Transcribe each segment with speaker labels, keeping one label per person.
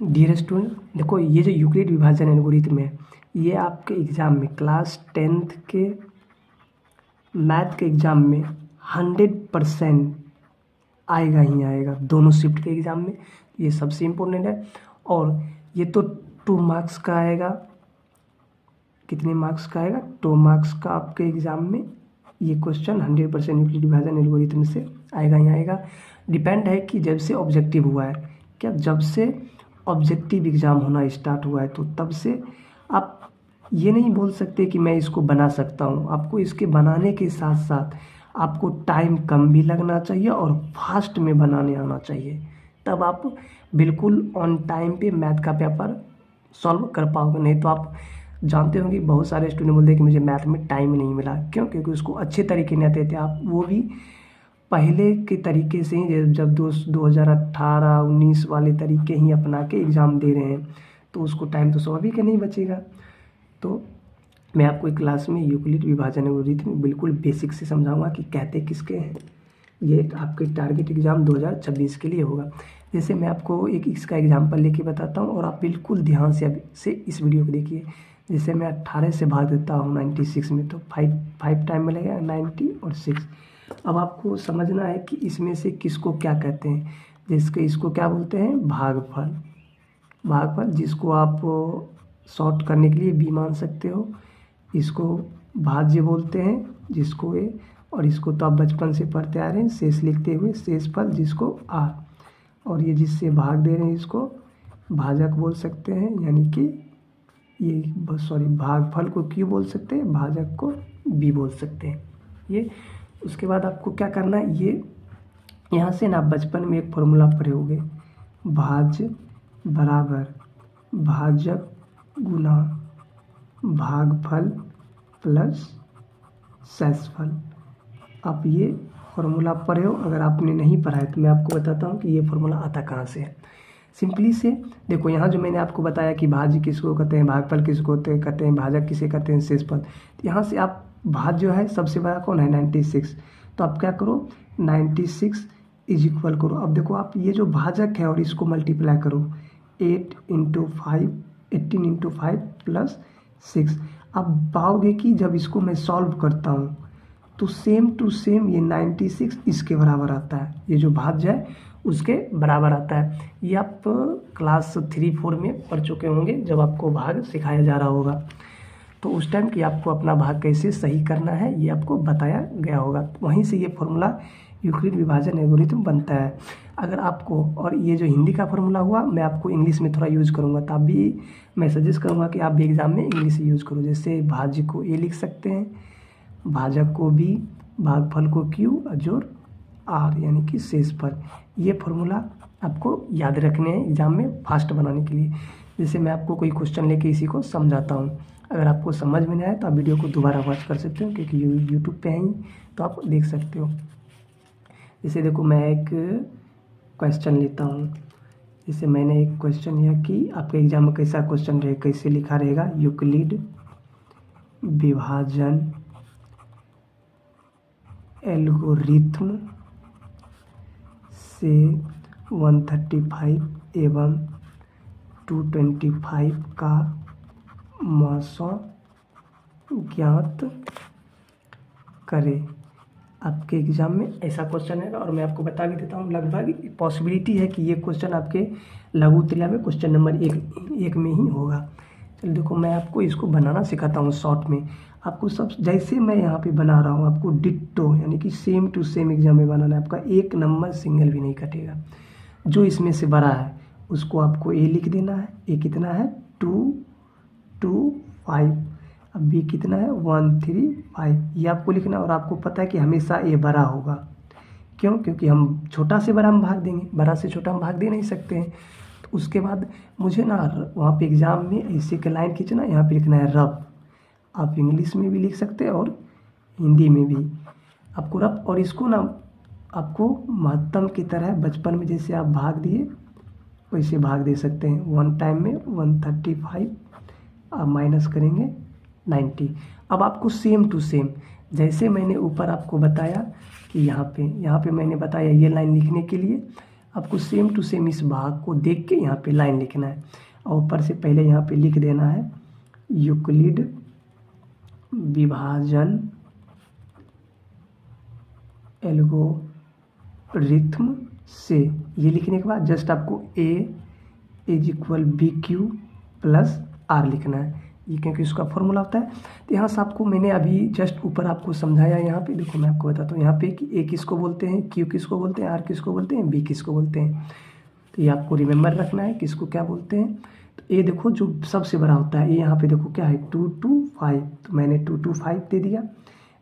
Speaker 1: Dear student, देखो ये जो यूक्लिड विभाजन एल्गोरिथम है ये आपके एग्ज़ाम में क्लास 10th के मैथ के एग्ज़ाम में 100% आएगा ही आएगा, दोनों शिफ्ट के एग्ज़ाम में। ये सबसे इम्पोर्टेंट है। और ये तो 2 मार्क्स का आएगा। कितने मार्क्स का आएगा? 2 मार्क्स का आपके एग्ज़ाम में ये क्वेश्चन 100% यूक्लिड विभाजन एल्गोरिथम से आएगा ही आएगा। डिपेंड है कि जब से ऑब्जेक्टिव हुआ है, क्या जब से ऑब्जेक्टिव एग्ज़ाम होना स्टार्ट हुआ है तो तब से आप ये नहीं बोल सकते कि मैं इसको बना सकता हूँ। आपको इसके बनाने के साथ साथ आपको टाइम कम भी लगना चाहिए और फास्ट में बनाने आना चाहिए, तब आप बिल्कुल ऑन टाइम पे मैथ का पेपर सॉल्व कर पाओगे। नहीं तो आप जानते होंगे बहुत सारे स्टूडेंट बोलते हैं कि मुझे मैथ में टाइम नहीं मिला। क्यों? क्योंकि उसको अच्छे तरीके नहीं आते थे। आप वो भी पहले के तरीके से ही, जब 2018-19 वाले तरीके ही अपना के एग्ज़ाम दे रहे हैं तो उसको टाइम तो स्वाभाविक है नहीं बचेगा। तो मैं आपको एक क्लास में यूक्लिड विभाजन एल्गोरिथम बिल्कुल बेसिक से समझाऊंगा कि कहते किसके हैं। ये आपके टारगेट एग्ज़ाम 2026 के लिए होगा। जैसे मैं आपको एक इसका एग्जांपल लेके बताता हूँ और आप बिल्कुल ध्यान से इस वीडियो को देखिए। जैसे मैं 18 से भाग देता हूँ 96 में तो 5 टाइम मिलेगा 90 और 6। अब आपको समझना है कि इसमें से किसको क्या कहते हैं। जिसके इसको क्या बोलते हैं? भागफल। भागफल जिसको आप शॉर्ट करने के लिए बी मान सकते हो। इसको भाज्य बोलते हैं जिसको ए, और इसको तो आप बचपन से पढ़ते आ रहे हैं शेष लिखते हुए, शेषफल जिसको आर। और ये जिससे भाग दे रहे हैं इसको भाजक बोल सकते हैं, यानी कि ये सॉरी भागफल को क्यू बोल सकते हैं, भाजक को बी बोल सकते हैं। ये उसके बाद आपको क्या करना है, ये यहाँ से ना बचपन में एक फॉर्मूला पढ़े होंगे, भाज्य बराबर भाजक गुना भागफल प्लस शेषफल। आप ये फॉर्मूला पढ़े हो। अगर आपने नहीं पढ़ा है तो मैं आपको बताता हूँ कि ये फॉर्मूला आता कहाँ से है। सिंपली से देखो, यहाँ जो मैंने आपको बताया कि भाज्य किसको कहते हैं, भागफल किसको कहते हैं, भाजक किसे कहते हैं, शेषफल। तो यहाँ से आप भाज्य जो है सबसे बड़ा कौन है? 96। तो आप क्या करो, 96 इज इक्वल करो। अब देखो आप ये जो भाजक है और इसको मल्टीप्लाई करो 8 × 5 18 × 5 प्लस 6। अब पाओगे कि जब इसको मैं सॉल्व करता हूँ तो सेम टू सेम ये 96 इसके बराबर आता है। ये जो भाज्य है उसके बराबर आता है। ये आप क्लास 3-4 में पढ़ चुके होंगे जब आपको भाग सिखाया जा रहा होगा। तो उस टाइम कि आपको अपना भाग कैसे सही करना है ये आपको बताया गया होगा। वहीं से ये फॉर्मूला यूक्लिड विभाजन एल्गोरिथम बनता है। अगर आपको, और ये जो हिंदी का फॉर्मूला हुआ मैं आपको इंग्लिश में थोड़ा यूज़ करूँगा, तो आप भी, मैं सजेस्ट करूँगा कि आप भी एग्ज़ाम में इंग्लिश यूज़ करो। जैसे भाज्य को ए लिख सकते हैं, भाजक को बी, भागफल को क्यू, जोड़ आर यानी कि शेषफल। ये फॉर्मूला आपको याद रखने हैं एग्ज़ाम में फास्ट बनाने के लिए। जैसे मैं आपको कोई क्वेश्चन लेके इसी को समझाता हूँ। अगर आपको समझ में नहीं आए तो आप वीडियो को दोबारा वॉच कर सकते हो, क्योंकि यूट्यूब पे है ही तो आप देख सकते हो। जैसे देखो मैं एक क्वेश्चन लेता हूँ। जैसे मैंने एक क्वेश्चन लिया कि आपके एग्जाम में कैसा क्वेश्चन रहेगा, कैसे लिखा रहेगा, यूक्लिड विभाजन एल्गोरिथम से 135 एवं 225 का मौसा ज्ञात करें। आपके एग्ज़ाम में ऐसा क्वेश्चन है और मैं आपको बता भी देता हूँ, लगभग पॉसिबिलिटी है कि ये क्वेश्चन आपके लघु उत्तरीय में क्वेश्चन नंबर एक में ही होगा। चलिए देखो मैं आपको इसको बनाना सिखाता हूँ शॉर्ट में। आपको सब जैसे मैं यहाँ पे बना रहा हूँ आपको डिट्टो यानी कि सेम टू सेम एग्जाम में बनाना है। आपका एक नंबर सिंगल भी नहीं कटेगा। जो इसमें से बड़ा है उसको आपको ए लिख देना है। ए कितना है? 2 2 5। अब बी कितना है? 1 3 5। ये आपको लिखना है। और आपको पता है कि हमेशा ए बड़ा होगा। क्यों? क्योंकि हम छोटा से बड़ा हम भाग देंगे, बड़ा से छोटा हम भाग दे नहीं सकते हैं। तो उसके बाद मुझे ना वहाँ पे एग्ज़ाम में ऐसे के लाइन खींचना, यहाँ पे लिखना है रफ। आप इंग्लिश में भी लिख सकते हैं और हिंदी में भी आपको रफ। और इसको ना आपको महत्तम की तरह बचपन में जैसे आप भाग दिए वैसे भाग दे सकते हैं। 1 टाइम में 135 आप माइनस करेंगे 90। अब आपको सेम टू सेम जैसे मैंने ऊपर आपको बताया कि यहाँ पे मैंने बताया ये लाइन लिखने के लिए आपको सेम टू सेम इस भाग को देख के यहाँ पे लाइन लिखना है और ऊपर से पहले यहाँ पे लिख देना है यूक्लिड विभाजन एल्गोरिथम से। ये लिखने के बाद जस्ट आपको a is equal B Q plus R लिखना है, ये क्योंकि इसका फॉर्मूला होता है। तो यहाँ से आपको मैंने अभी जस्ट ऊपर आपको समझाया, यहाँ पे देखो मैं आपको बताता हूँ यहाँ पे कि ए किसको बोलते हैं, क्यू किसको बोलते हैं, आर किसको बोलते हैं, बी किसको बोलते हैं। तो ये आपको रिमेंबर रखना है किसको क्या बोलते हैं। तो ए देखो जो सबसे बड़ा होता है, ये यहाँ पे देखो क्या है 225, तो मैंने 225 दे दिया।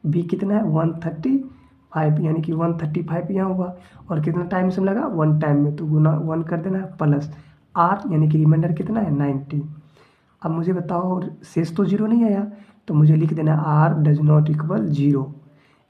Speaker 1: बी कितना है 135, यानी कि 135 यहाँ हुआ और कितना टाइम से लगा 1 टाइम में, तो गुना 1 कर देना है प्लस आर, यानी कि रिमाइंडर कितना है 90। अब मुझे बताओ शेष तो 0 नहीं आया, तो मुझे लिख देना आर डज नॉट इक्वल 0।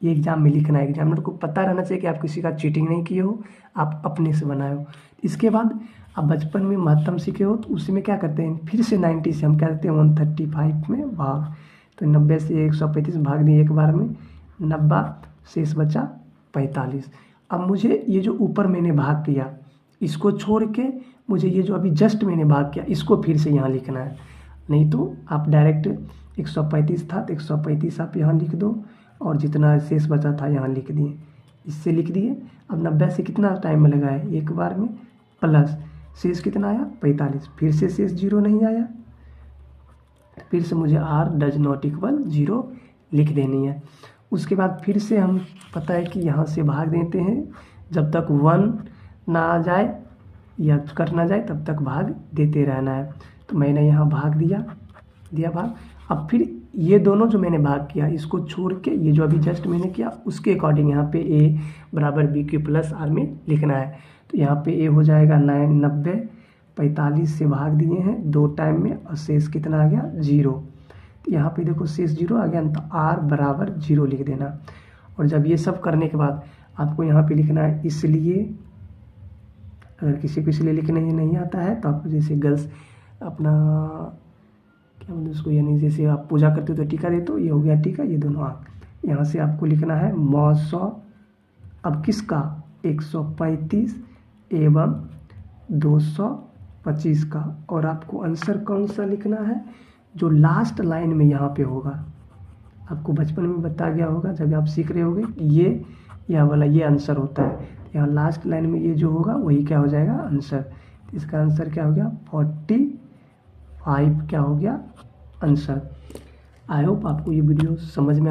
Speaker 1: ये एग्जाम में लिखना है, एग्जामिनर को पता रहना चाहिए कि आप किसी का चीटिंग नहीं किए हो, आप अपने से बनाए हो। इसके बाद आप बचपन में महत्तम सीखे हो, तो उसी में क्या करते हैं फिर से 90 से हम क्या करते हैं 135 में भाग, तो 90 से 135 भाग दिए एक बार में, 90 शेष बचा 45। अब मुझे ये जो ऊपर मैंने भाग किया इसको छोड़ के मुझे ये जो अभी जस्ट मैंने भाग किया इसको फिर से यहाँ लिखना है, नहीं तो आप डायरेक्ट 135 था तो 135 आप यहाँ लिख दो और जितना शेष बचा था यहाँ लिख दिए, इससे लिख दिए। अब 90 से कितना टाइम में लगा है एक बार में प्लस शेष कितना आया 45, फिर से शेष 0 नहीं आया, फिर से मुझे आर डज नॉट इक्वल 0 लिख देनी है। उसके बाद फिर से हम पता है कि यहाँ से भाग देते हैं, जब तक 1 ना आ जाए या कट ना जाए तब तक भाग देते रहना है। तो मैंने यहाँ भाग दिया भाग। अब फिर ये दोनों जो मैंने भाग किया इसको छोड़ के ये जो अभी जस्ट मैंने किया उसके अकॉर्डिंग यहाँ पे ए बराबर बी क्यू प्लस आर में लिखना है। तो यहाँ पे ए हो जाएगा 90, 45 से भाग दिए हैं 2 टाइम में और शेष कितना आ गया 0। तो यहाँ पे देखो शेष 0 आ गया, तो आर बराबर 0 लिख देना। और जब ये सब करने के बाद आपको यहाँ पे लिखना है इसलिए, अगर किसी को इसलिए लिखने नहीं आता है तो आपको जैसे गर्ल्स अपना क्या बोलते उसको, यानी जैसे आप पूजा करते हो तो टीका देते हो, ये हो गया टीका, ये दोनों आँख, यहाँ से आपको लिखना है मौसौ अब किसका 135 एवं 225 का। और आपको आंसर कौन सा लिखना है, जो लास्ट लाइन में यहाँ पे होगा, आपको बचपन में बता गया होगा जब आप सीख रहे होगे, ये यह वाला ये आंसर होता है। यहाँ लास्ट लाइन में ये जो होगा वही क्या हो जाएगा आंसर। तो इसका आंसर क्या हो गया 45 क्या हो गया आंसर। आई होप आपको ये वीडियो समझ में